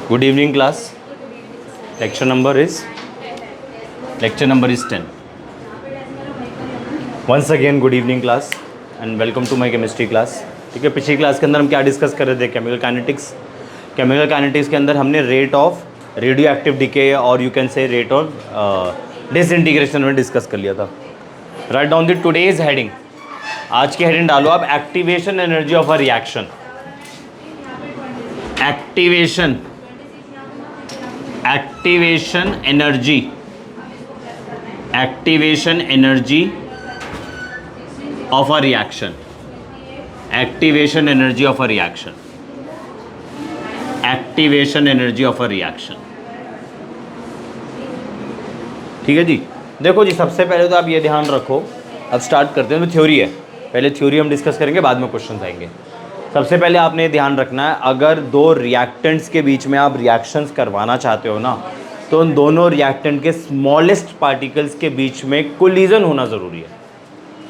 Good evening class. Lecture number is 10. Once again good evening class and welcome to my chemistry class. ठीक है, पिछली class के अंदर हम क्या डिस्कस कर रहे थे? Chemical kinetics. केमिकल काइनेटिक्स के अंदर हमने rate of radioactive decay और you can say rate of disintegration में डिस्कस कर लिया था. Write down the today's heading. आज की हेडिंग डालो आप, activation energy of a reaction. Activation energy of a reaction. Activation energy of a reaction. Activation energy of a reaction. ठीक है जी. देखो जी, सबसे पहले तो आप ये ध्यान रखो, अब स्टार्ट करते हैं. तो थ्योरी है, पहले थ्योरी हम डिस्कस करेंगे, बाद में क्वेश्चन आएंगे. सबसे पहले आपने ध्यान रखना है, अगर दो रिएक्टेंट्स के बीच में आप रिएक्शंस करवाना चाहते हो ना, तो उन दोनों रिएक्टेंट के स्मॉलेस्ट पार्टिकल्स के बीच में कोलिजन होना ज़रूरी है.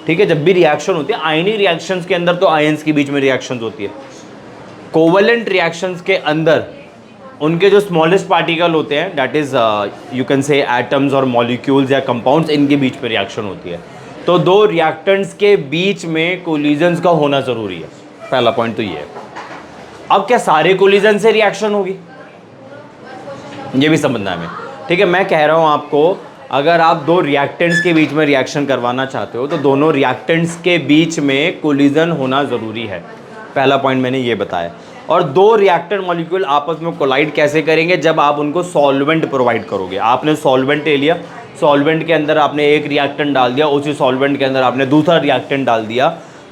ठीक है, जब भी रिएक्शन होती है आयनिक रिएक्शंस के अंदर तो आयंस के बीच में रिएक्शंस होती है. कोवलेंट रिएक्शंस के अंदर उनके जो स्मॉलेस्ट पार्टिकल होते हैं, दैट इज़ यू कैन से एटम्स और मॉलिक्यूल्स या कंपाउंड्स, इनके बीच में रिएक्शन होती है. तो दो रिएक्टेंट्स के बीच में कोलिजन्स का होना ज़रूरी है. पहला पॉइंट तो ये है. अब क्या सारे कोलिजन से रिएक्शन होगी, ये भी समझना है हमें. ठीक है, मैं कह रहा हूँ आपको, अगर आप दो रिएक्टेंट्स के बीच में रिएक्शन करवाना चाहते हो तो दोनों रिएक्टेंट्स के बीच में कोलिजन होना ज़रूरी है. पहला पॉइंट मैंने ये बताया. और दो रिएक्टेंट मॉलिक्यूल आपस में कोलाइड कैसे करेंगे? जब आप उनको सॉल्वेंट प्रोवाइड करोगे. आपने सॉल्वेंट ले लिया, सॉल्वेंट के अंदर आपने एक रिएक्टेंट डाल दिया, उसी सॉल्वेंट के अंदर आपने दूसरा रिएक्टेंट डाल दिया,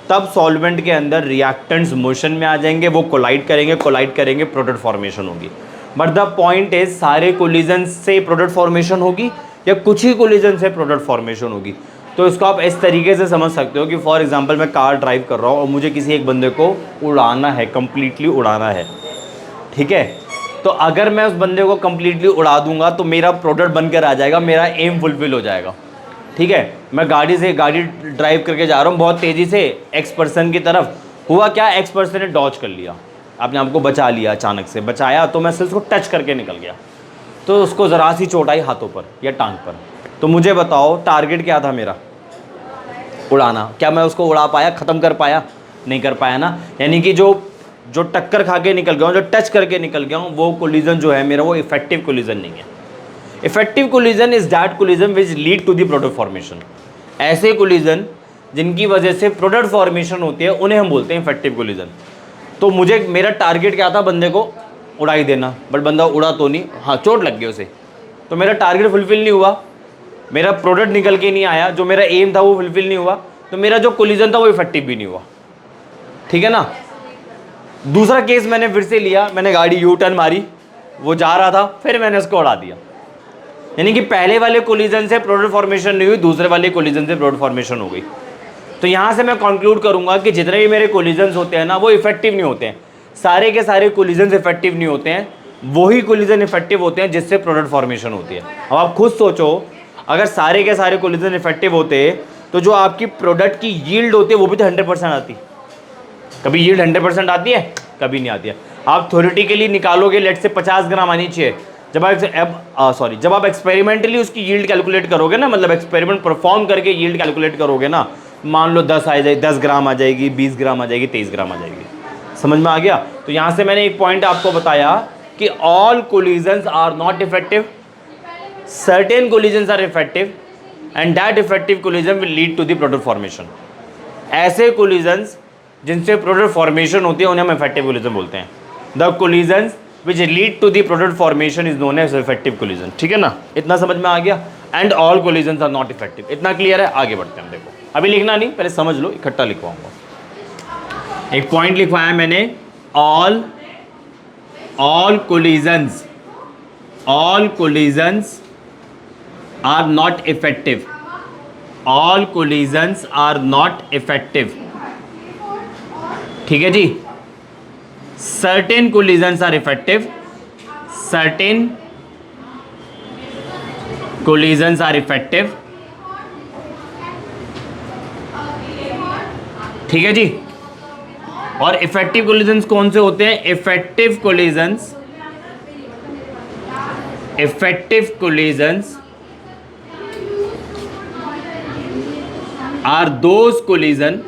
तब सॉल्वेंट के अंदर रिएक्टेंट्स मोशन में आ जाएंगे, वो कोलाइड करेंगे, प्रोडक्ट फॉर्मेशन होगी. बट द पॉइंट इज, सारे कोलिजन से प्रोडक्ट फॉर्मेशन होगी या कुछ ही कोलिजन से प्रोडक्ट फॉर्मेशन होगी? तो इसको आप इस तरीके से समझ सकते हो कि फॉर एग्जांपल मैं कार ड्राइव कर रहा हूँ और मुझे किसी एक बंदे को उड़ाना है, कंप्लीटली उड़ाना है. ठीक है, तो अगर मैं उस बंदे को कंप्लीटली उड़ा दूंगा तो मेरा प्रोडक्ट बनकर आ जाएगा, मेरा एम फुलफिल हो जाएगा. ठीक है, मैं गाड़ी ड्राइव करके जा रहा हूँ बहुत तेज़ी से एक्स पर्सन की तरफ. हुआ क्या, एक्स पर्सन ने डॉज कर लिया, आपने आपको बचा लिया, अचानक से बचाया, तो मैं सिर्फ उसको टच करके निकल गया, तो उसको ज़रा सी चोट आई हाथों पर या टांग पर. तो मुझे बताओ टारगेट क्या था मेरा? उड़ाना. क्या मैं उसको उड़ा पाया, ख़त्म कर पाया? नहीं कर पाया ना. यानी कि जो टक्कर खा के निकल गया हूँ, जो टच करके निकल गया हूँ, वो कोलिजन जो है मेरा, वो इफेक्टिव कोलिजन नहीं है. Effective collision is that collision which lead to the product formation. ऐसे कोलिजन जिनकी वजह से प्रोडक्ट फॉर्मेशन होती है, उन्हें हम बोलते हैं इफेक्टिव कोलिजन. तो मुझे, मेरा टारगेट क्या था? बंदे को उड़ाई देना, बट बंदा उड़ा तो नहीं, हाँ चोट लग गई उसे, तो मेरा टारगेट फुलफिल नहीं हुआ, मेरा प्रोडक्ट निकल के नहीं आया, जो मेरा एम था वो फुलफिल नहीं हुआ, तो मेरा जो कोलिजन था वो इफेक्टिव भी नहीं हुआ. ठीक है ना. दूसरा केस मैंने फिर से लिया, मैंने गाड़ी यू टर्न मारी, वो जा रहा था, फिर मैंने उसको उड़ा दिया. यानी कि पहले वाले कोलिजन से प्रोडक्ट फॉर्मेशन नहीं हुई, दूसरे वाले कोलिजन से प्रोडक्ट फॉर्मेशन हो गई. तो यहाँ से मैं कंक्लूड करूँगा कि जितने भी मेरे कोलिजन्स होते हैं ना, वो इफेक्टिव नहीं होते हैं. सारे के सारे कोलिजन्स इफेक्टिव नहीं होते हैं, वही कोलिजन इफेक्टिव होते हैं जिससे प्रोडक्ट फॉर्मेशन होती है. अब आप खुद सोचो, अगर सारे के सारे कोलिजन इफेक्टिव होते तो जो आपकी प्रोडक्ट की यील्ड होती है वो भी तो 100% आती. कभी यील्ड 100% आती है? कभी नहीं आती है. आप थ्योरेटिकली निकालोगे, लेट से 50 ग्राम आनी चाहिए. जब आप एक्सपेरिमेंटली उसकी यील्ड कैलकुलेट करोगे ना, मतलब एक्सपेरिमेंट परफॉर्म करके यील्ड कैलकुलेट करोगे ना, मान लो 10 ग्राम आ जाएगी, 20 ग्राम आ जाएगी, 23 ग्राम आ जाएगी. समझ में आ गया? तो यहाँ से मैंने एक पॉइंट आपको बताया कि all collisions are not effective, certain collisions are effective, and that effective collision will lead to the product formation. ऐसे कोलिजन्स जिनसे प्रोडक्ट फॉर्मेशन होती है उन्हें हम इफेक्टिव कोलिजन बोलते हैं. The collisions which lead to the product formation is known as effective collision. ठीक है ना, इतना समझ में आ गया. And all collisions are not effective. इतना क्लियर है? आगे बढ़ते हैं. देखो, अभी लिखना नहीं, पहले समझ लो, इकट्ठा लिखवाऊंगा. एक पॉइंट लिखवाया मैंने, all collisions are not effective. All collisions are not effective. ठीक है जी. Certain collisions are effective. Certain collisions are effective. ठीक है जी. और इफेक्टिव कोलिजन्स कौन से होते हैं? Effective collisions effective collisions are those collisions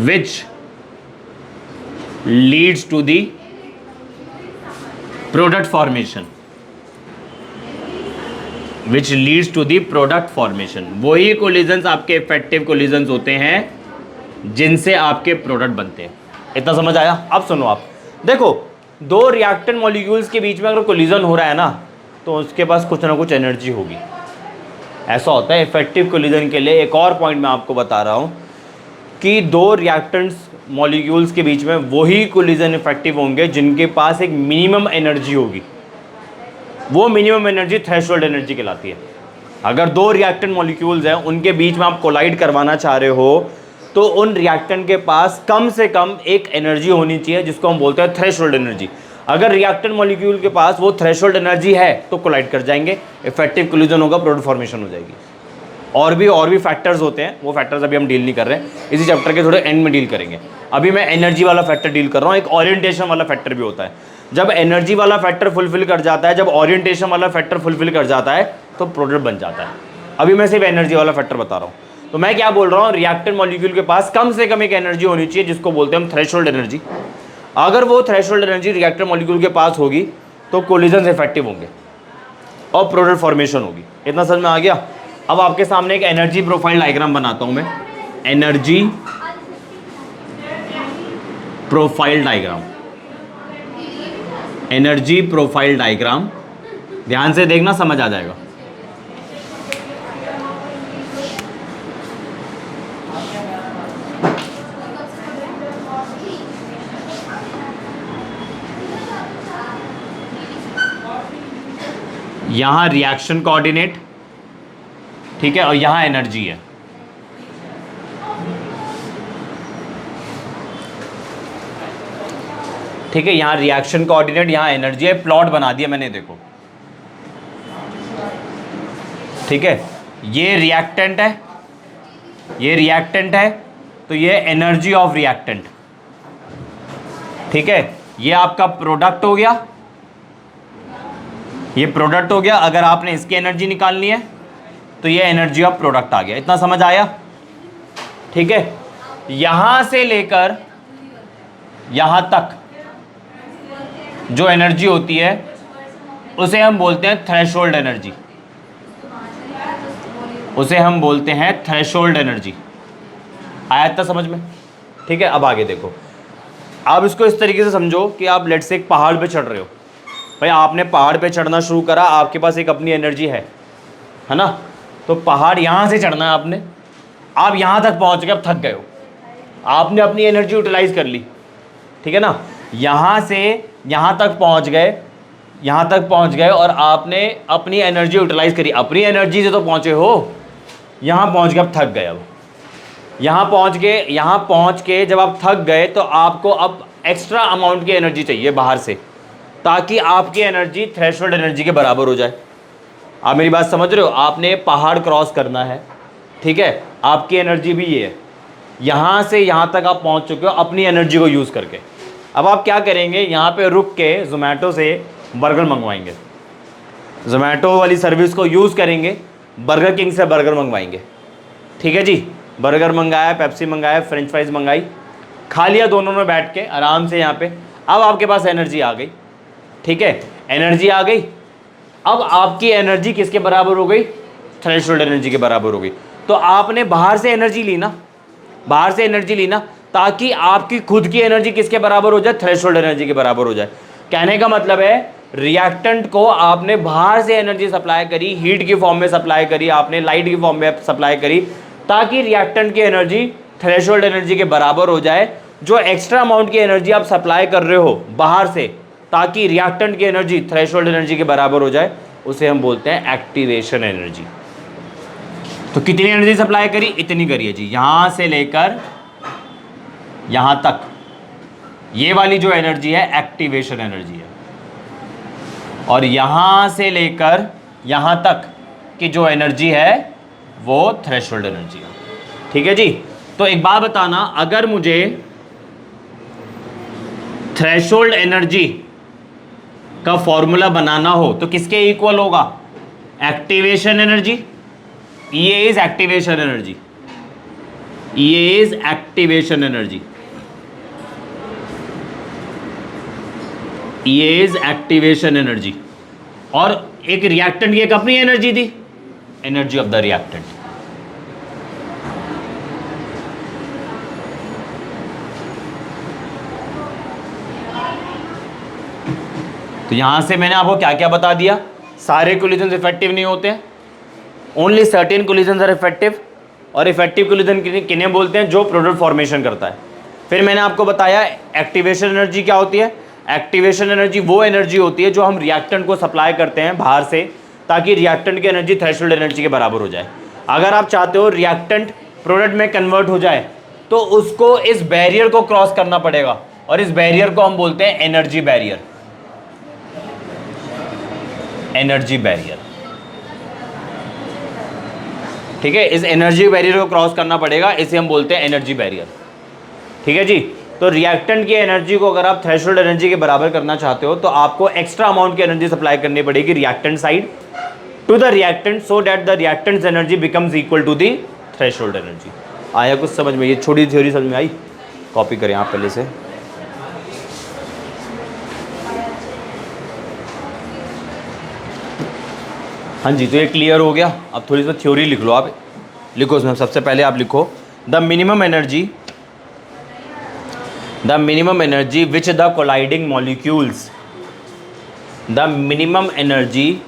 which leads to the product formation, वही कोलिजन्स आपके इफेक्टिव कोलिजन्स होते हैं जिनसे आपके प्रोडक्ट बनते हैं। इतना समझ आया? अब सुनो, आप देखो, दो रिएक्टेंट मॉलिक्यूल्स के बीच में अगर कोलिजन हो रहा है ना, तो उसके पास कुछ ना कुछ एनर्जी होगी। ऐसा होता है इफेक्टिव कोलिजन के लिए। एक और पॉइंट मैं आपको बता रहा हूँ कि दो रिएक्टेंट्स मॉलिक्यूल्स के बीच में वही कोलिजन इफेक्टिव होंगे जिनके पास एक मिनिमम एनर्जी होगी। वो मिनिमम एनर्जी थ्रेशोल्ड एनर्जी कहलाती है। अगर दो रिएक्टेंट मॉलिक्यूल्स हैं, उनके बीच में आप कोलाइड करवाना चाह रहे हो, तो उन रिएक्टेंट के पास कम से कम एक एनर्जी होनी चाहिए जिसको हम बोलते हैं थ्रेशोल्ड एनर्जी। अगर रिएक्टेंट मॉलिक्यूल के पास वो थ्रेशोल्ड एनर्जी है तो कोलाइड कर जाएंगे, इफेक्टिव कोलिजन होगा, प्रोडक्ट फॉर्मेशन हो जाएगी। और भी फैक्टर्स होते हैं, वो फैक्टर्स अभी हम डील नहीं कर रहे हैं, इसी चैप्टर के थोड़े एंड में डील करेंगे। अभी मैं एनर्जी वाला फैक्टर डील कर रहा हूँ। एक ओरिएंटेशन वाला फैक्टर भी होता है। जब एनर्जी वाला फैक्टर फुलफिल कर जाता है, जब ओरिएंटेशन वाला फैक्टर फुलफिल कर जाता है, तो प्रोडक्ट बन जाता है। अभी मैं सिर्फ एनर्जी वाला फैक्टर बता रहा हूँ। तो मैं क्या बोल रहा हूँ, रिएक्टेंट मॉलिक्यूल के पास कम से कम एक एनर्जी होनी चाहिए जिसको बोलते हैं हम थ्रेशोल्ड एनर्जी। अगर वो थ्रेशोल्ड एनर्जी रिएक्टेंट मॉलिक्यूल के पास होगी तो कोलिजन इफेक्टिव होंगे और प्रोडक्ट फॉर्मेशन होगी। इतना समझ में आ गया? अब आपके सामने एक एनर्जी प्रोफाइल डायग्राम बनाता हूं मैं। एनर्जी प्रोफाइल डायग्राम, ध्यान से देखना, समझ आ जाएगा। यहां रिएक्शन कोऑर्डिनेट, ठीक है, और यहां एनर्जी है। ठीक है, यहां रिएक्शन कोऑर्डिनेट, यहां एनर्जी है। प्लॉट बना दिया मैंने, देखो, ठीक है। ये रिएक्टेंट है, तो ये एनर्जी ऑफ रिएक्टेंट, ठीक है। ये आपका प्रोडक्ट हो गया, ये प्रोडक्ट हो गया। अगर आपने इसकी एनर्जी निकालनी है तो ये एनर्जी ऑफ प्रोडक्ट आ गया। इतना समझ आया? ठीक है। यहां से लेकर यहां तक जो एनर्जी होती है उसे हम बोलते हैं थ्रेशोल्ड एनर्जी, आया इतना समझ में? ठीक है। अब आगे देखो, आप इसको इस तरीके से समझो कि आप लेट्स से एक पहाड़ पे चढ़ रहे हो। भाई आपने पहाड़ पे चढ़ना शुरू करा, आपके पास एक अपनी एनर्जी है ना? तो पहाड़ यहाँ से चढ़ना है आपने, आप यहाँ तक पहुँच गए, अब थक गए हो, आपने अपनी एनर्जी यूटिलाइज कर ली, ठीक है ना? यहाँ से यहाँ तक पहुँच गए और आपने अपनी एनर्जी यूटिलाइज करी। अपनी एनर्जी से तो पहुँचे हो, यहाँ पहुँच गए, अब थक गए। अब यहाँ पहुँच के जब आप थक गए तो आपको अब एक्स्ट्रा अमाउंट की एनर्जी चाहिए बाहर से, ताकि आपकी एनर्जी थ्रेशोल्ड एनर्जी के बराबर हो जाए। आप मेरी बात समझ रहे हो? आपने पहाड़ क्रॉस करना है, ठीक है, आपकी एनर्जी भी ये है। यहाँ से यहाँ तक आप पहुँच चुके हो अपनी एनर्जी को यूज़ करके। अब आप क्या करेंगे, यहाँ पे रुक के जोमेटो से बर्गर मंगवाएंगे, जोमेटो वाली सर्विस को यूज़ करेंगे, बर्गर किंग से बर्गर मंगवाएंगे, ठीक है जी। बर्गर मंगाया, पेप्सी मंगाया, फ्रेंच फ्राइज मंगाई, खा लिया दोनों ने बैठ के आराम से यहाँ पे। अब आपके पास एनर्जी आ गई, ठीक है, एनर्जी आ गई। अब आपकी एनर्जी किसके बराबर हो गई? थ्रेशोल्ड एनर्जी के बराबर हो गई। तो आपने बाहर से एनर्जी ली ना, ताकि आपकी खुद की एनर्जी किसके बराबर हो जाए? थ्रेशोल्ड एनर्जी के बराबर हो जाए। कहने का मतलब है रिएक्टेंट को आपने बाहर से एनर्जी सप्लाई करी, हीट की फॉर्म में सप्लाई करी, आपने लाइट की फॉर्म में सप्लाई करी, ताकि रिएक्टेंट की एनर्जी थ्रेशोल्ड एनर्जी के बराबर हो जाए। जो एक्स्ट्रा अमाउंट की एनर्जी आप सप्लाई कर रहे हो बाहर से, ताकि रिएक्टेंट की एनर्जी थ्रेशोल्ड एनर्जी के बराबर हो जाए, उसे हम बोलते हैं एक्टिवेशन एनर्जी। तो कितनी एनर्जी सप्लाई करी? इतनी करिए जी, यहां से लेकर यहां तक, ये वाली जो एनर्जी है एक्टिवेशन एनर्जी है, और यहां से लेकर यहां तक की जो एनर्जी है वो थ्रेशोल्ड एनर्जी है, ठीक है जी। तो एक बात बताना, अगर मुझे थ्रेशोल्ड एनर्जी का फॉर्मूला बनाना हो तो किसके इक्वल होगा? Activation energy. ये इज एक्टिवेशन एनर्जी, ये इज एक्टिवेशन एनर्जी, ये इज एक्टिवेशन एनर्जी। और एक रिएक्टेंट की एक अपनी एनर्जी थी, एनर्जी ऑफ द रिएक्टेंट। तो यहां से मैंने आपको क्या क्या बता दिया? सारे कोलिजन इफेक्टिव नहीं होते हैं, only certain collision are effective. और इफेक्टिव कोलिजन किन्हें बोलते हैं? जो प्रोडक्ट फॉर्मेशन करता है। फिर मैंने आपको बताया एक्टिवेशन एनर्जी क्या होती है। एक्टिवेशन एनर्जी वो एनर्जी होती है जो हम रिएक्टेंट को सप्लाई करते हैं बाहर से, ताकि रिएक्टेंट की एनर्जी थ्रेशोल्ड एनर्जी के बराबर हो जाए। अगर आप चाहते हो रिएक्टेंट प्रोडक्ट में कन्वर्ट हो जाए तो उसको इस बैरियर को क्रॉस करना पड़ेगा, और इस बैरियर को हम बोलते हैं एनर्जी बैरियर। एनर्जी बैरियर, ठीक है, इस एनर्जी बैरियर को क्रॉस करना पड़ेगा, इसे हम बोलते हैं एनर्जी बैरियर। ठीक है जी। तो रिएक्टेंट की एनर्जी को अगर आप थ्रेशोल्ड एनर्जी के बराबर करना चाहते हो तो आपको एक्स्ट्रा अमाउंट की एनर्जी सप्लाई करनी पड़ेगी reactant side to the reactant, so that the reactants energy becomes equal to the threshold energy. आया कुछ समझ में? ये छोटी थ्योरी समझ में आई? कॉपी करें आप पहले से। हाँ जी, तो ये क्लियर हो गया। अब थोड़ी सी थ्योरी लिख लो आप, लिखो उसमें सबसे पहले आप लिखो the minimum energy which the colliding molecules, the minimum energy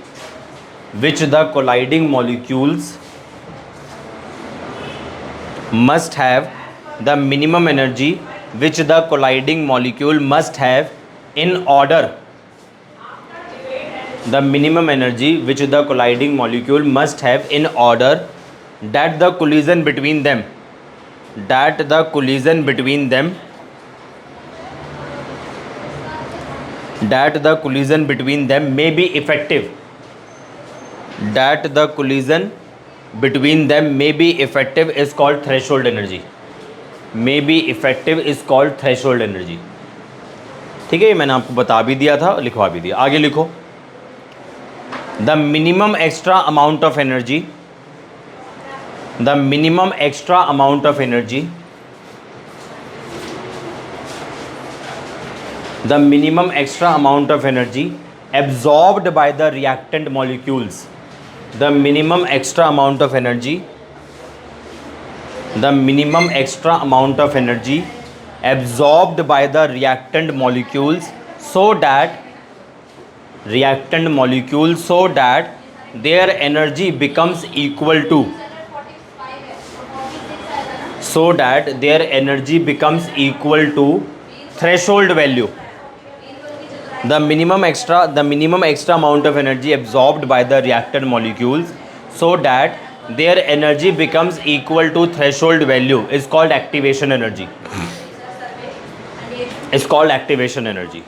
which the colliding molecules must have, the minimum energy which the colliding molecule must have in order, the minimum energy which the colliding molecule must have in order that the collision between them, that the collision between them that the collision between them may be effective, that the collision between them may be effective is called threshold energy, may be effective is called threshold energy। ठीक है, ये मैंने आपको बता भी दिया था, लिखवा भी दिया। आगे लिखो the minimum extra amount of energy, the minimum extra amount of energy, the minimum extra amount of energy absorbed by the reactant molecules, the minimum extra amount of energy, the minimum extra amount of energy absorbed by the reactant molecules, so that reactant molecules, so that their energy becomes equal to, so that their energy becomes equal to threshold value, the minimum extra amount of energy absorbed by the reactant molecules, so that their energy becomes equal to threshold value is called activation energy, is called activation energy।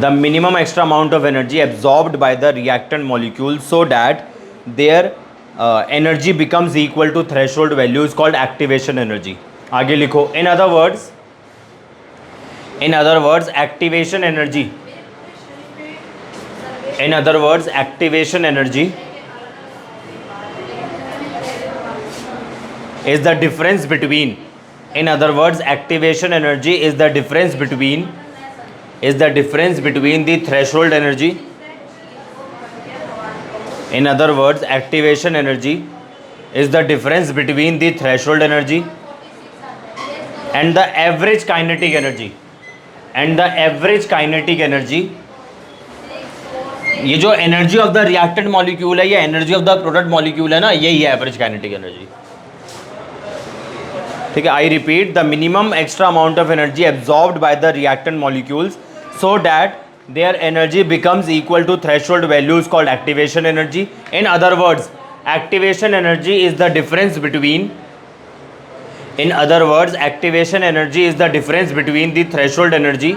the minimum extra amount of energy absorbed by the reactant molecules, so that their energy becomes equal to threshold value is called activation energy। आगे लिखो in other words activation energy, in other words activation energy is the difference between, in other words activation energy is the difference between the threshold energy, in other words activation energy is the difference between the threshold energy and the average kinetic energy, and the average kinetic energy। ये जो energy of the reactant molecule है या energy of the product molecule है ना, यही है average kinetic energy. ठीक है, I repeat, the minimum extra amount of energy absorbed by the reactant molecules so that their energy becomes equal to threshold values called activation energy. In other words activation energy is the difference between, in other words activation energy is the difference between the threshold energy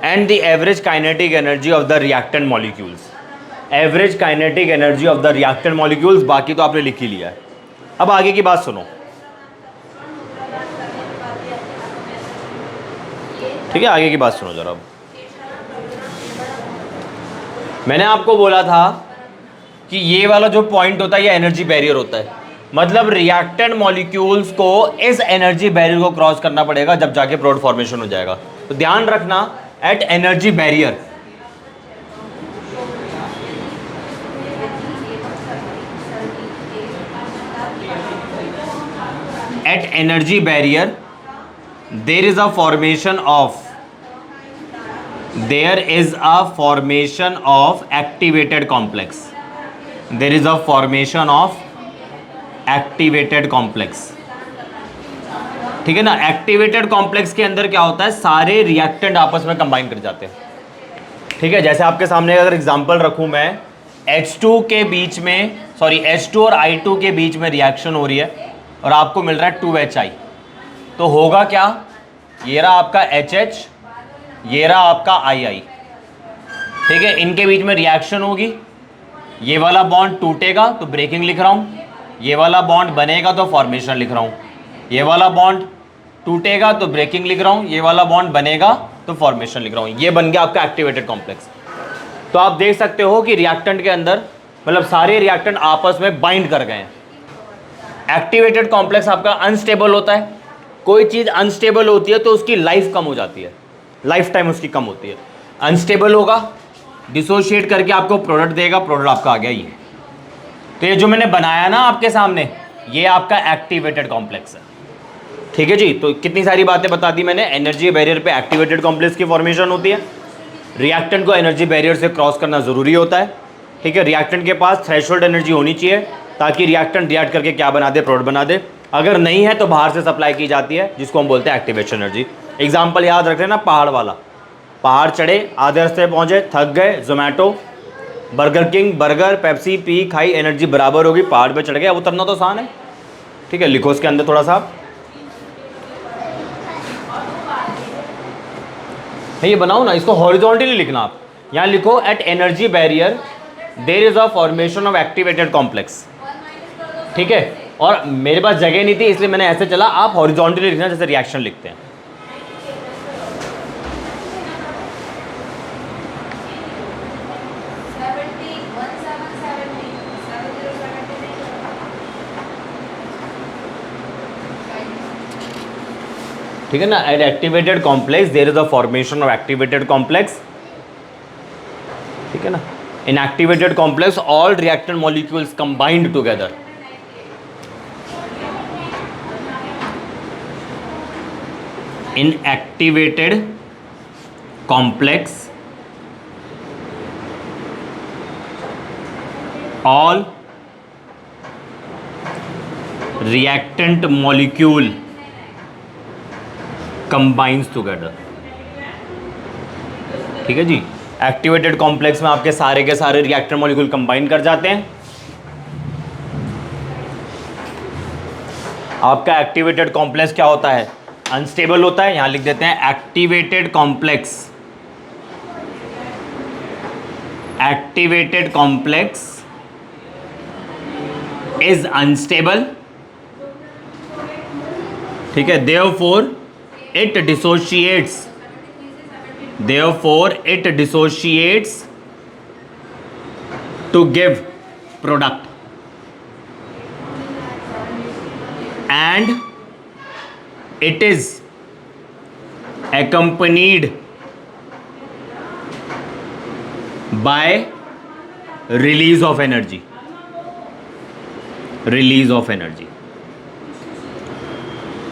and the average kinetic energy of the reactant molecules, average kinetic energy of the reactant molecules। बाकी तो आपने लिख ही लिया है। अब आगे की बात सुनो, ठीक है, आगे की बात सुनो जरा। अब मैंने आपको बोला था कि ये वाला जो पॉइंट होता है ये एनर्जी बैरियर होता है, मतलब रिएक्टेंट मॉलिक्यूल्स को इस एनर्जी बैरियर को क्रॉस करना पड़ेगा जब जाके प्रोडक्ट फॉर्मेशन हो जाएगा। तो ध्यान रखना, at energy barrier, at energy barrier there is a formation of activated complex. There is a formation of activated complex. ठीक है ना। एक्टिवेटेड कॉम्प्लेक्स के अंदर क्या होता है, सारे रिएक्टेंट आपस में कंबाइन कर जाते हैं। ठीक है, जैसे आपके सामने अगर एग्जांपल रखूं मैं, H2 के बीच में, सॉरी H2 और I2 के बीच में रिएक्शन हो रही है और आपको मिल रहा है 2HI, तो होगा क्या, ये रहा आपका HH, ये रहा आपका II। ठीक है, इनके बीच में रिएक्शन होगी, ये वाला बॉन्ड टूटेगा तो ब्रेकिंग लिख रहा हूँ, ये वाला बॉन्ड बनेगा तो फॉर्मेशन लिख रहा हूँ, ये वाला बॉन्ड टूटेगा तो ब्रेकिंग लिख रहा हूँ, ये वाला बॉन्ड बनेगा तो फॉर्मेशन लिख रहा हूँ। ये बन गया आपका एक्टिवेटेड कॉम्प्लेक्स। तो आप देख सकते हो कि रिएक्टेंट के अंदर मतलब सारे रिएक्टेंट आपस में बाइंड कर गए हैं। एक्टिवेटेड कॉम्प्लेक्स आपका अनस्टेबल होता है, कोई चीज़ अनस्टेबल होती है तो उसकी लाइफ कम हो जाती है, लाइफ टाइम उसकी कम होती है। अनस्टेबल होगा, डिसोशिएट करके आपको प्रोडक्ट देगा, प्रोडक्ट आपका आ गया ये। तो ये जो मैंने बनाया ना आपके सामने, ये आपका एक्टिवेटेड कॉम्प्लेक्स है। ठीक है जी, तो कितनी सारी बातें बता दी मैंने। एनर्जी बैरियर पे एक्टिवेटेड कॉम्प्लेक्स की फॉर्मेशन होती है, रिएक्टेंट को एनर्जी बैरियर से क्रॉस करना ज़रूरी होता है। ठीक है, रिएक्टेंट के पास थ्रेशोल्ड एनर्जी होनी चाहिए ताकि रिएक्टेंट रिएक्ट करके क्या बना दे, प्रोडक्ट बना दे। अगर नहीं है तो बाहर से सप्लाई की जाती है, जिसको हम बोलते हैं एक्टिवेशन एनर्जी। एग्जाम्पल याद रख लेना, पहाड़ वाला, पहाड़ चढ़े, आधे रास्ते पहुँचे, थक गए, Zomato, burger king, burger, Pepsi P, खाई, एनर्जी बराबर होगी, पहाड़ पे चढ़ गए, अब उतरना तो आसान है। ठीक है, लिखो इसके अंदर थोड़ा सा ये बनाओ ना, इसको हॉरिजॉन्टली लिखना। आप यहाँ लिखो, at energy barrier there is a formation of activated complex. ठीक है, और मेरे पास जगह नहीं थी इसलिए मैंने ऐसे चला, आप हॉरिजॉन्टली लिखना जैसे रिएक्शन लिखते हैं। ठीक है ना, at activated complex there is a formation of activated complex. ठीक है ना, in activated complex all reactant molecules combined together. In activated complex all reactant molecule combines together. ठीक है जी, एक्टिवेटेड कॉम्प्लेक्स में आपके सारे के सारे रिएक्टेंट मॉलिक्यूल कंबाइन कर जाते हैं। आपका एक्टिवेटेड कॉम्प्लेक्स क्या होता है, अनस्टेबल होता है। यहां लिख देते हैं activated complex, activated complex is unstable. ठीक है, therefore it dissociates, therefore it dissociates to give product, and it is accompanied by release of energy, release of energy।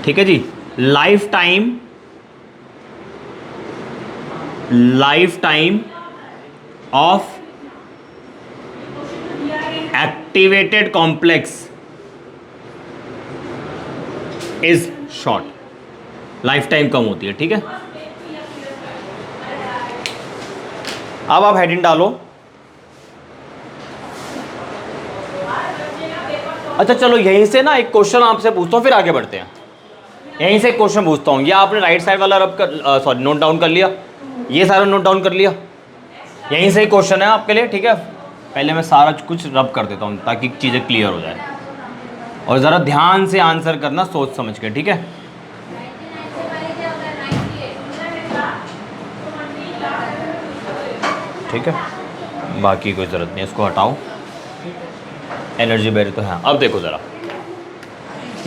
ठीक है जी, life time of activated complex is short, life time कम होती है। ठीक है, अब आप हेडिंग डालो। अच्छा चलो, यहीं से ना एक क्वेश्चन आपसे पूछता हूँ, फिर आगे बढ़ते हैं। यहीं से क्वेश्चन पूछता हूँ, या आपने राइट साइड वाला सॉरी नोट डाउन कर लिया, ये सारा नोट डाउन कर लिया। यहीं से ही क्वेश्चन है आपके लिए। ठीक है, पहले मैं सारा कुछ रब कर देता हूँ ताकि चीज़ें क्लियर हो जाए, और ज़रा ध्यान से आंसर करना, सोच समझ के। ठीक है, ठीक है, बाकी कोई ज़रूरत नहीं, इसको हटाओ। एनर्जी बैरियर तो है। अब देखो ज़रा,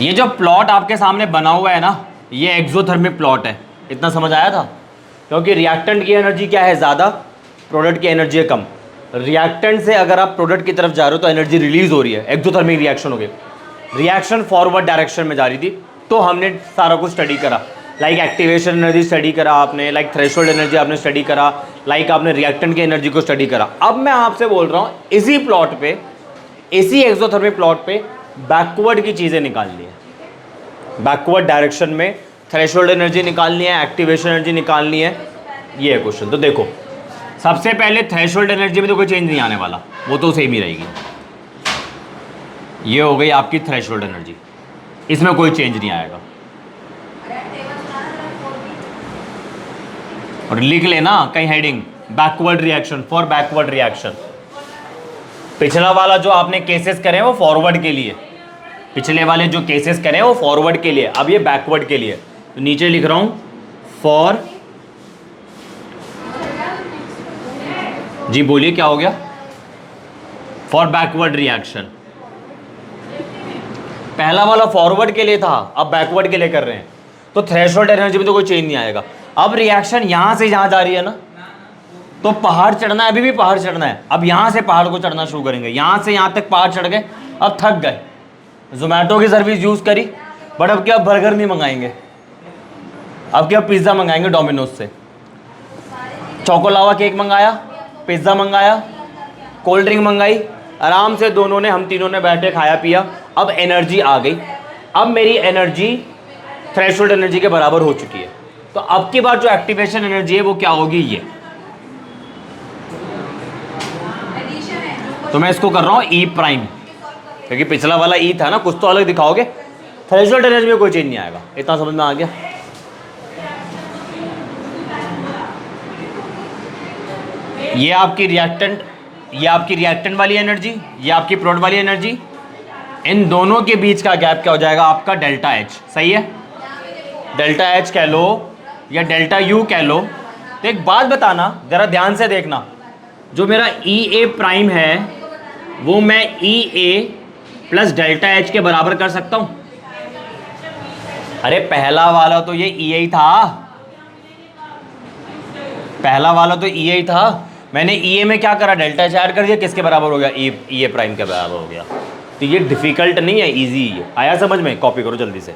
ये जो प्लॉट आपके सामने बना हुआ है ना, ये एक्सोथर्मिक प्लॉट है। इतना समझ आया था? क्योंकि रिएक्टेंट की एनर्जी क्या है, ज़्यादा, प्रोडक्ट की एनर्जी है कम। रिएक्टेंट से अगर आप प्रोडक्ट की तरफ जा रहे हो तो एनर्जी रिलीज हो रही है, एक्सोथर्मिक रिएक्शन हो गई। रिएक्शन फॉरवर्ड डायरेक्शन में जा रही थी, तो हमने सारा कुछ स्टडी करा। लाइक एक्टिवेशन एनर्जी स्टडी करा आपने, लाइक थ्रेशोल्ड एनर्जी आपने स्टडी करा, लाइक आपने रिएक्टेंट की एनर्जी को स्टडी करा। अब मैं आपसे बोल रहा हूँ इसी प्लॉट पे, इसी एक्सोथर्मिक प्लॉट पे बैकवर्ड की चीज़ें निकालनी है। बैकवर्ड डायरेक्शन में थ्रेशोल्ड एनर्जी निकालनी है, एक्टिवेशन एनर्जी निकालनी है, ये है क्वेश्चन। तो देखो, सबसे पहले थ्रेशोल्ड एनर्जी में तो कोई चेंज नहीं आने वाला, वो तो सेम ही रहेगी। ये हो गई आपकी थ्रेशोल्ड एनर्जी, इसमें कोई चेंज नहीं आएगा। और लिख लेना कहीं heading, backward reaction, for backward reaction. पिछला वाला जो आपने केसेस करे हैं वो फॉरवर्ड के लिए, पिछले वाले जो केसेस करे हैं वो फॉरवर्ड के लिए, अब ये बैकवर्ड के लिए। तो नीचे लिख रहा हूं फॉर, जी बोलिए क्या हो गया, फॉर बैकवर्ड रिएक्शन। पहला वाला फॉरवर्ड के लिए था, अब बैकवर्ड के लिए कर रहे हैं, तो थ्रेशोल्ड एनर्जी में तो कोई चेंज नहीं आएगा। अब रिएक्शन यहां से यहां जा रही है ना, तो पहाड़ चढ़ना है, अभी भी पहाड़ चढ़ना है। अब यहां से पहाड़ को चढ़ना शुरू करेंगे, यहां से यहां तक पहाड़ चढ़ गए, अब थक गए, जोमेटो की सर्विस यूज करी, बट अब क्या बर्गर नहीं मंगाएंगे, अब क्या पिज्जा मंगाएंगे डोमिनोज से। चोकोलावा केक मंगाया, पिज्जा मंगाया, कोल्ड ड्रिंक मंगाई, आराम से दोनों ने, हम तीनों ने बैठे खाया पिया। अब एनर्जी आ गई, अब मेरी एनर्जी थ्रेशोल्ड एनर्जी के बराबर हो चुकी है। तो अब की बार जो एक्टिवेशन एनर्जी है वो क्या होगी, ये। तो मैं इसको कर रहा हूं ई प्राइम, क्योंकि पिछला वाला ई था ना, कुछ तो अलग दिखाओगे। थ्रेशोल्ड एनर्जी में कोई चेंज नहीं आएगा। इतना समझ में आ गया? ये आपकी रिएक्टेंट, ये आपकी रिएक्टेंट वाली एनर्जी, ये आपकी प्रोडक्ट वाली एनर्जी, इन दोनों के बीच का गैप क्या हो जाएगा आपका, डेल्टा एच। सही है, डेल्टा एच कह लो या डेल्टा यू कह लो। तो एक बात बताना, जरा ध्यान से देखना, जो मेरा ई ए प्राइम है वो मैं ई ए प्लस डेल्टा एच के बराबर कर सकता हूं। अरे पहला वाला तो ये ई ए था, पहला वाला तो ई ए था, मैंने ई ए में क्या करा, डेल्टा एच ऐड कर दिया, किसके बराबर हो गया, ई ए प्राइम के बराबर हो गया। तो ये डिफिकल्ट नहीं है, इजी है। आया समझ में? कॉपी करो जल्दी से,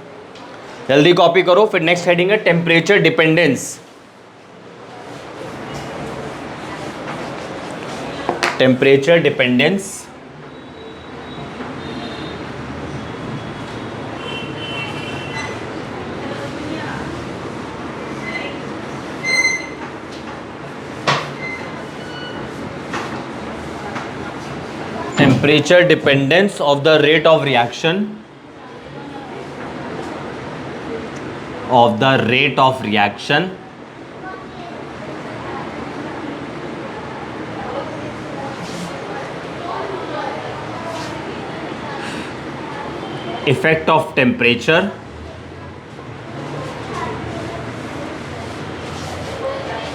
जल्दी कॉपी करो। फिर नेक्स्ट हेडिंग है temperature dependence. Temperature dependence, temperature dependence of the rate of reaction, of the rate of reaction effect of temperature,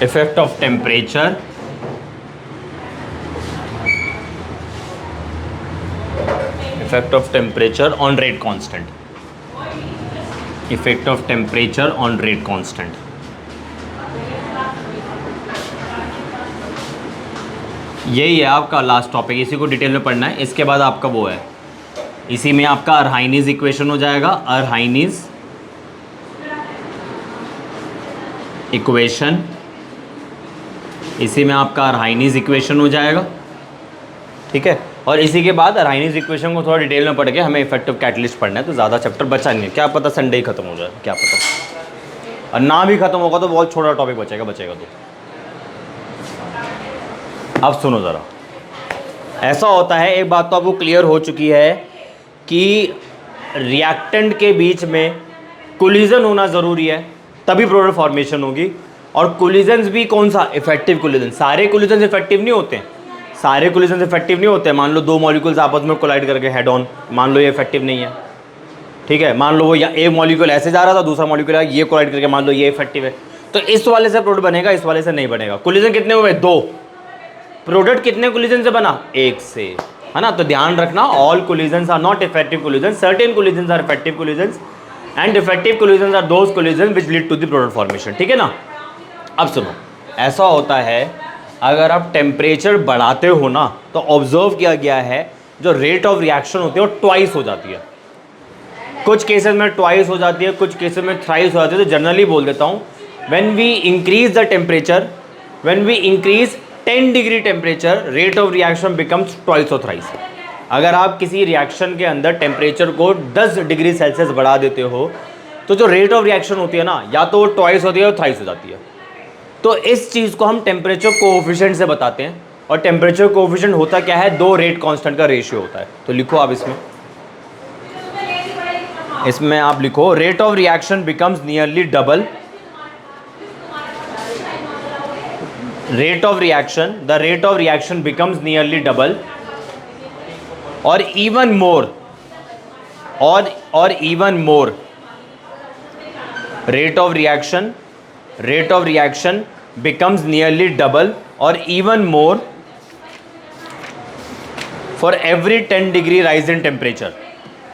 effect of temperature, effect of temperature on rate constant, effect of temperature on rate constant। यही है आपका last topic, इसी को detail में पढ़ना है। इसके बाद आपका वो है, इसी में आपका अरहाइनीज इक्वेशन हो जाएगा, अरहाइनीज इक्वेशन, इसी में आपका अरहाइनीज इक्वेशन हो जाएगा, ठीक है। और इसी के बाद अरहाइनीज इक्वेशन को थोड़ा डिटेल में पढ़ के हमें इफेक्टिव कैटलिस्ट पढ़ना है, तो ज़्यादा चैप्टर बचा नहीं है, क्या पता संडे ही खत्म हो जाए, क्या पता। और ना भी खत्म होगा तो बहुत छोटा टॉपिक बचेगा तो। अब सुनो ज़रा, ऐसा होता है, एक बात तो आपको क्लियर हो चुकी है कि रिएक्टेंट के बीच में कोलिजन होना ज़रूरी है, तभी प्रोडक्ट फॉर्मेशन होगी। और कोलिजन्स भी कौन सा, इफेक्टिव कोलिजन। सारे कोलिजन इफेक्टिव नहीं होते हैं, सारे कोलिजन इफेक्टिव नहीं होते। मान लो दो मॉलिक्यूल्स आपस में कोलाइड करके हेड ऑन, मान लो ये इफेक्टिव नहीं है, ठीक है। मान लो वो एक मॉलिक्यूल ऐसे जा रहा था, दूसरा मॉलिक्यूल ये कोलाइड करके, मान लो ये इफेक्टिव है, तो इस वाले से प्रोडक्ट बनेगा, इस वाले से नहीं बनेगा। कोलिजन कितने हुए, दो, प्रोडक्ट कितने कोलिजन से बना, एक से, है ना। तो ध्यान रखना, all collisions are not effective collision, certain collisions are effective collisions and effective collisions are those collision which lead to the product formation, ठीक है ना। अब सुनो, ऐसा होता है अगर आप टेम्परेचर बढ़ाते हो ना, तो ऑब्जर्व किया गया है जो रेट ऑफ रिएक्शन होती है वो ट्वाइस हो जाती है। कुछ केसेस में ट्वाइस हो जाती है, कुछ केसेस में थ्राइस हो जाती है। तो जनरली बोल देता हूँ, when we increase the temperature, when we increase 10 degree temperature, rate of reaction becomes twice और थ्राइस। अगर आप किसी रिएक्शन के अंदर टेम्परेचर को 10 डिग्री सेल्सियस बढ़ा देते हो, तो जो रेट ऑफ रिएक्शन होती है ना, या तो वो ट्वाइस होती है या थ्राइस हो जाती है। तो इस चीज़ को हम टेम्परेचर कोएफिशिएंट से बताते हैं। और टेम्परेचर कोएफिशिएंट होता क्या है, दो रेट कांस्टेंट का रेशियो होता है। तो लिखो आप इसमें आप लिखो, rate of reaction becomes nearly double, rate of reaction, the rate of reaction becomes nearly double और इवन मोर, और even more, rate of reaction becomes nearly double or even more for every 10 degree rise in temperature.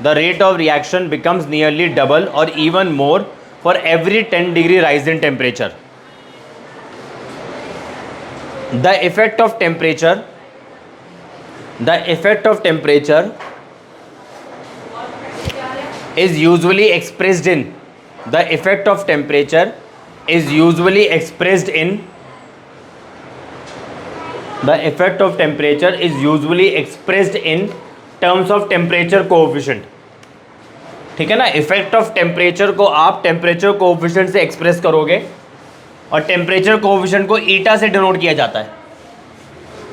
The rate of reaction becomes nearly double or even more for every 10 degree rise in temperature. The effect of temperature is usually expressed in, the effect of temperature is usually expressed in, the effect of temperature is usually expressed in terms of temperature coefficient, ठीक है ना। Effect of temperature को आप temperature coefficient से express करोगे और temperature coefficient को ईटा से डिनोट किया जाता है,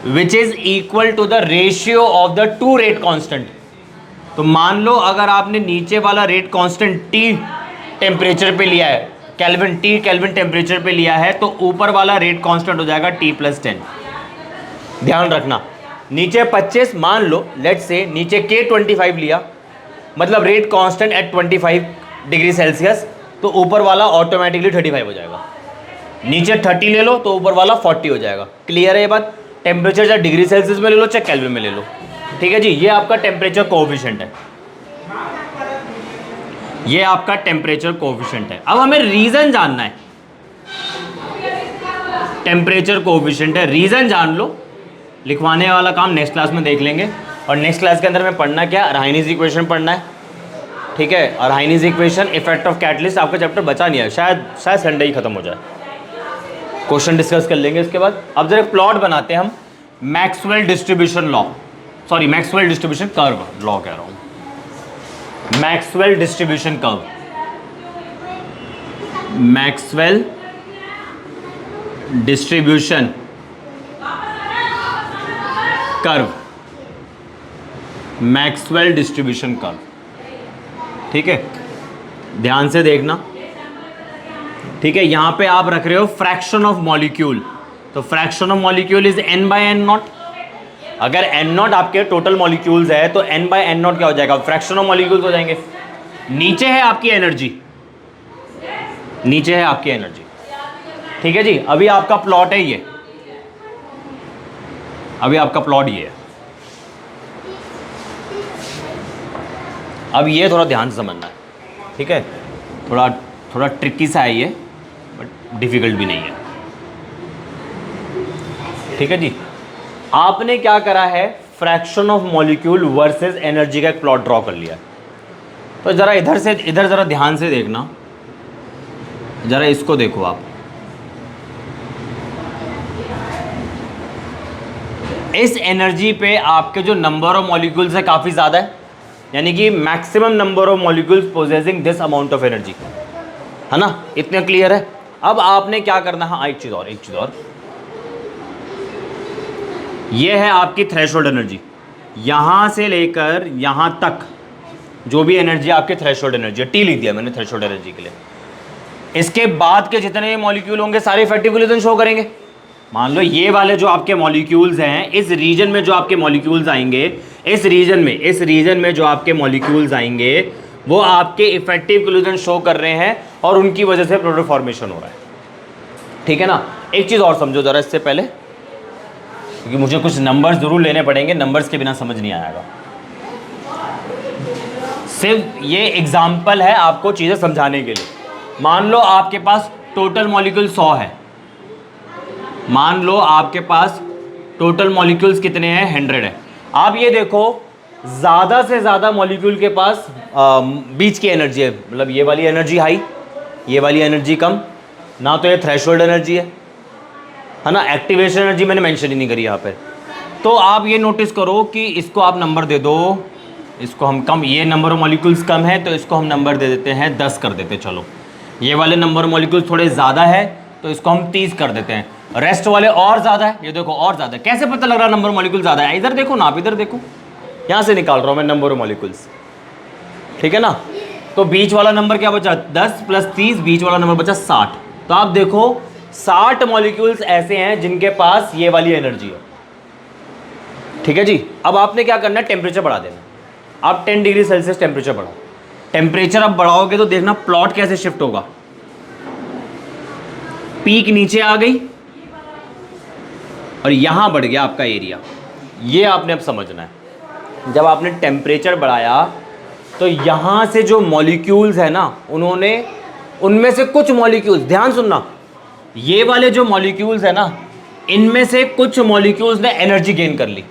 which is equal to the ratio of the two rate constant. तो मान लो अगर आपने नीचे वाला रेट कांस्टेंट T टेम्परेचर पे लिया है, केल्विन टेम्परेचर पे लिया है, तो ऊपर वाला रेट कांस्टेंट हो जाएगा T+10। ध्यान रखना, नीचे 25 मान लो, लेट्स से नीचे K25 लिया, मतलब rate constant eight 25 degree Celsius, तो ऊपर वाला ऑटोमेटिकली 35 हो जाएगा। नीचे 30 ले लो तो ऊपर वाला 40 हो जाएगा। क्लियर है ये बात। टेम्परेचर चाहे डिग्री सेल्सियस में ले लो चाहे केल्विन में ले लो, ठीक है जी। ये आपका टेम्परेचर कोएफिशिएंट है, ये आपका टेम्परेचर कोएफिशिएंट है। अब हमें रीजन जानना है, टेम्परेचर कोएफिशिएंट है, रीजन जान लो। लिखवाने वाला काम नेक्स्ट क्लास में देख लेंगे। और नेक्स्ट क्लास के अंदर में पढ़ना क्या, अरहाइनीज इक्वेशन पढ़ना है, ठीक है। अरहाइनीज इक्वेशन, इफेक्ट ऑफ कैटलिस्ट, आपका चैप्टर बचा नहीं है, शायद संडे ही खत्म हो जाए। क्वेश्चन डिस्कस कर लेंगे इसके बाद। अब जरा प्लॉट बनाते हैं हम, Maxwell distribution law, sorry Maxwell distribution curve law कह रहा हूँ, Maxwell distribution curve, Maxwell distribution curve, Maxwell distribution curve, ठीक है। ध्यान से देखना, ठीक है। यहां पे आप रख रहे हो फ्रैक्शन ऑफ मॉलिक्यूल, तो fraction of molecule is n/n0। अगर n0 आपके टोटल मॉलिक्यूल्स है तो n/n0 क्या हो जाएगा, फ्रैक्शन ऑफ मॉलिक्यूल्स हो जाएंगे। नीचे है आपकी एनर्जी, नीचे है आपकी एनर्जी, ठीक है जी। अभी आपका प्लॉट है ये, अभी आपका प्लॉट ये है। अब ये थोड़ा ध्यान से समझना है, ठीक है। थोड़ा ट्रिकी सा है ये, बट डिफिकल्ट भी नहीं है, ठीक है जी। आपने क्या करा है, fraction of molecule versus energy का एक प्लॉट ड्रॉ कर लिया। तो जरा इधर से इधर जरा ध्यान से देखना, जरा इसको देखो आप। इस एनर्जी पे आपके जो नंबर ऑफ मॉलिक्यूल्स है काफ़ी ज़्यादा है, यानी कि maximum number of molecules possessing this amount of energy, है ना। इतना क्लियर है। अब आपने क्या करना है, एक चीज़ और, ये है आपकी थ्रेशोल्ड एनर्जी। यहाँ से लेकर यहाँ तक जो भी एनर्जी आपकी थ्रेशोल्ड एनर्जी है, T लिख दिया मैंने थ्रेशोल्ड एनर्जी के लिए। इसके बाद के जितने मॉलिक्यूल होंगे सारे इफेक्टिव कोलिजन शो करेंगे। मान लो ये वाले जो आपके मॉलिक्यूल्स हैं, इस रीजन में जो आपके मॉलिक्यूल्स आएंगे, इस रीजन में जो आपके मॉलिक्यूल्स आएंगे वो आपके इफेक्टिव कोलिजन शो कर रहे हैं और उनकी वजह से प्रोडक्ट फॉर्मेशन हो रहा है, ठीक है ना। एक चीज़ और समझो ज़रा इससे पहले, क्योंकि मुझे कुछ नंबर्स ज़रूर लेने पड़ेंगे, नंबर्स के बिना समझ नहीं आएगा। सिर्फ ये एग्जाम्पल है आपको चीज़ें समझाने के लिए। मान लो आपके पास टोटल मॉलिक्यूल 100 है, मान लो आपके पास टोटल मॉलिक्यूल्स कितने हैं, 100 है। आप ये देखो ज़्यादा से ज़्यादा मॉलिक्यूल के पास बीच की एनर्जी है, मतलब ये वाली एनर्जी हाई, ये वाली एनर्जी कम, ना तो ये थ्रेशोल्ड एनर्जी है ना। एक्टिवेशन एनर्जी मैंने मेंशन ही नहीं करी यहाँ पे। तो आप ये नोटिस करो कि इसको आप नंबर दे दो, इसको हम कम, ये नंबर ऑफ मॉलिक्यूल्स कम है तो इसको हम नंबर दे देते हैं 10 कर देते हैं। चलो ये वाले नंबर मॉलिक्यूल्स थोड़े ज़्यादा है तो इसको हम 30 कर देते हैं। रेस्ट वाले और ज़्यादा है, ये देखो और ज़्यादा है। कैसे पता लग रहा है नंबर मॉलिक्यूल ज़्यादा है? इधर देखो ना, आप इधर देखो, यहाँ से निकाल रहा हूँ मैं नंबर मॉलिक्यूल्स, ठीक है ना। तो बीच वाला नंबर क्या बचा, 10 + 30, बीच वाला नंबर बचा 60। तो आप देखो 60 मॉलिक्यूल्स ऐसे हैं जिनके पास ये वाली एनर्जी है, ठीक है जी। अब आपने क्या करना है, टेम्परेचर बढ़ा देना। आप 10 डिग्री सेल्सियस टेम्परेचर बढ़ाओ। टेम्परेचर अब बढ़ाओगे तो देखना प्लॉट कैसे शिफ्ट होगा। पीक नीचे आ गई और यहां बढ़ गया आपका एरिया। ये आपने अब समझना है। जब आपने टेम्परेचर बढ़ाया तो यहां से जो मॉलिक्यूल्स है ना, उनमें से कुछ मॉलिक्यूल्स, ध्यान सुनना, ये वाले जो मॉलिक्यूल्स है ना, इनमें से कुछ मॉलिक्यूल्स ने एनर्जी गेन कर ली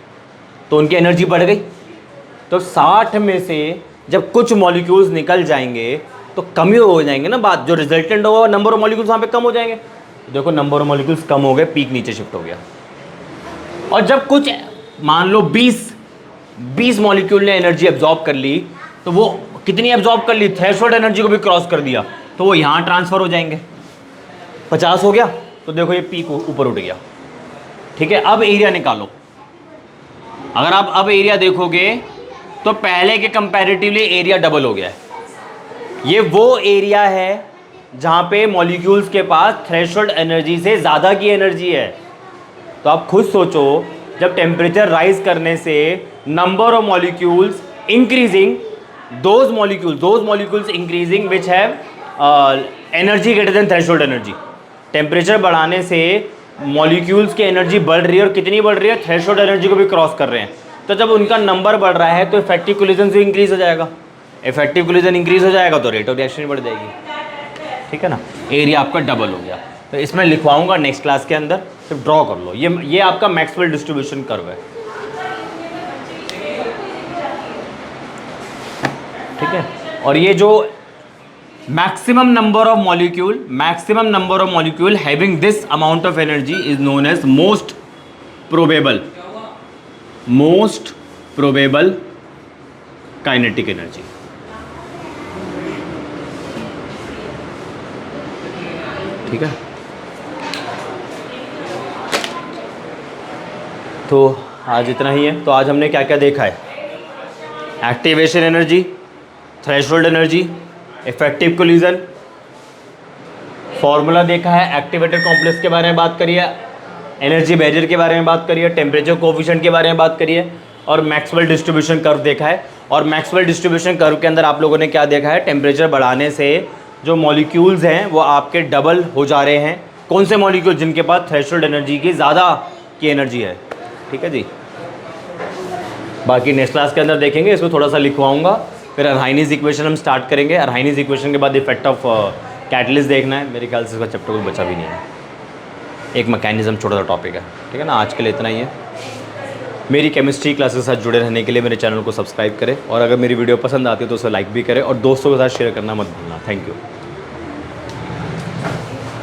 तो उनकी एनर्जी बढ़ गई। तो 60 में से जब कुछ मॉलिक्यूल्स निकल जाएंगे तो कमी हो जाएंगे ना, बात जो रिजल्टेंट होगा नंबर ऑफ मॉलिक्यूल्स वहाँ पे कम हो जाएंगे। देखो नंबर ऑफ मॉलिक्यूल्स कम हो गए, पीक नीचे शिफ्ट हो गया। और जब कुछ मान लो 20 मॉलिक्यूल ने एनर्जी एब्जॉर्ब कर ली, तो वो कितनी एब्जॉर्ब कर ली, थ्रेशोल्ड एनर्जी को भी क्रॉस कर दिया, तो वो यहाँ ट्रांसफर हो जाएंगे। 50 हो गया तो देखो ये पीक ऊपर उठ गया, ठीक है। अब एरिया निकालो। अगर आप अब एरिया देखोगे तो पहले के कंपैरेटिवली एरिया डबल हो गया है। ये वो एरिया है जहाँ पे मॉलिक्यूल्स के पास थ्रेशोल्ड एनर्जी से ज़्यादा की एनर्जी है। तो आप खुद सोचो, जब टेम्परेचर राइज करने से number of molecules increasing, those molecules increasing which have energy greater than threshold energy. Temperature बढ़ाने से मॉलिक्यूल्स की एनर्जी बढ़ रही है, और कितनी बढ़ रही है, थ्रेशोल्ड एनर्जी को भी क्रॉस कर रहे हैं। तो जब उनका नंबर बढ़ रहा है तो इफेक्टिव कोलिजन से इंक्रीज हो जाएगा। इफेक्टिव कोलिजन इंक्रीज हो जाएगा तो रेट ऑफ रिएक्शन बढ़ जाएगी, ठीक है ना। एरिया आपका डबल हो गया। तो इसमें लिखवाऊंगा नेक्स्ट क्लास के अंदर, सिर्फ ड्रॉ कर लो। ये आपका मैक्सवेल डिस्ट्रीब्यूशन कर्व है, ठीक है। और ये जो maximum number of molecule having this amount of energy is known as most probable kinetic energy. ठीक है। तो आज इतना ही है। तो आज हमने क्या क्या देखा है, activation energy, threshold energy, effective collision, formula देखा है, एक्टिवेटेड कॉम्प्लेक्स के बारे में बात करी है, एनर्जी बैरियर के बारे में बात करी है, टेम्परेचर कोफिशिएंट के बारे में बात करी है, और मैक्सवेल डिस्ट्रीब्यूशन कर्व देखा है। और मैक्सवेल डिस्ट्रीब्यूशन कर्व के अंदर आप लोगों ने क्या देखा है, टेम्परेचर बढ़ाने से जो मॉलिक्यूल्स हैं वो आपके डबल हो जा रहे हैं। कौन से मॉलिक्यूल, जिनके पास थ्रेशोल्ड एनर्जी की ज़्यादा की एनर्जी है, ठीक है जी। बाकी नेक्स्ट क्लास के अंदर देखेंगे, इसको थोड़ा सा लिखवाऊंगा। फिर अरहाइनीज इक्वेशन हम स्टार्ट करेंगे। अरहाइनीज इक्वेशन के बाद इफेक्ट ऑफ कैटलिस्ट देखना है। मेरे ख्याल से इसका चैप्टर कुछ बचा भी नहीं है, एक मैकेनिज्म छोटा सा टॉपिक है, ठीक है ना। आज के लिए इतना ही है। मेरी केमिस्ट्री क्लासेस के साथ जुड़े रहने के लिए मेरे चैनल को सब्सक्राइब करें, और अगर मेरी वीडियो पसंद आती है तो उसे लाइक भी करें, और दोस्तों के साथ शेयर करना मत भूलना। Thank you.